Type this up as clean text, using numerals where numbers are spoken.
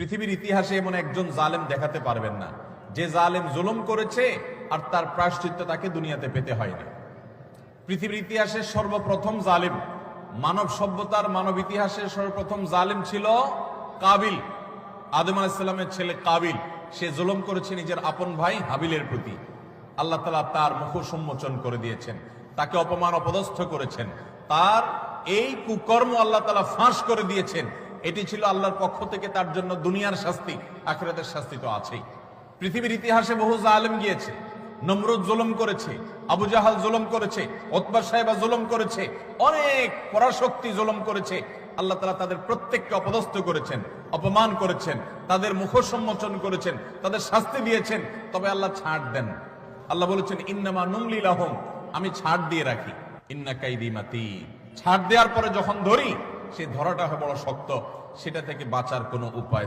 পৃথিবীর ইতিহাসে এমন একজন জালেম দেখাতে পারবেন না যে জালেম জুলুম করেছে আর তার প্রায়শ্চিত্ত তাকে দুনিয়াতে পেতে হয়নি। পৃথিবীর ইতিহাসে সর্বপ্রথম জালেম, মানব সভ্যতার মানব ইতিহাসের সর্বপ্রথম জালেম ছিল কাবিল। আদম আলাইহিস সালামের ছেলে কাবিল, সে জুলুম করেছে নিজের আপন ভাই হাবিলের প্রতি। আল্লাহ তাআলা তার মুখ উন্মোচন করে দিয়েছেন, তাকে অপমান অপদস্থ করেছেন, তার এই কুকর্ম আল্লাহ তাআলা ফাঁস করে দিয়েছেন। এটি ছিল আল্লাহর পক্ষ থেকে তার জন্য দুনিয়ার শাস্তি, আখিরাতের শাস্তি তো আছেই। পৃথিবীর ইতিহাসে বহু জালেম গিয়েছে, নমরুদ জুলুম করেছে, আবু জাহাল জুলুম করেছে, উতবা সাহেবা জুলুম করেছে, অনেক পরাশক্তি জুলুম করেছে। আল্লাহ তাআলা তাদের প্রত্যেককে অপদস্থ করেছেন, অপমান করেছেন, তাদের মুখ সম্মোচন করেছেন, তাদের শাস্তি দিয়েছেন। তবে আল্লাহ ছাড় দেন। আল্লাহ বলেছেন ইন্নামা নুমলি লাহুম, আমি ছাড় দিয়ে রাখি। ইন্না কাইদি মাতিন, ছাড় দেওয়ার পরে যখন ধরি, সেই ধরাটা হয় বড় শক্ত, সেটা থেকে বাঁচার কোনো উপায়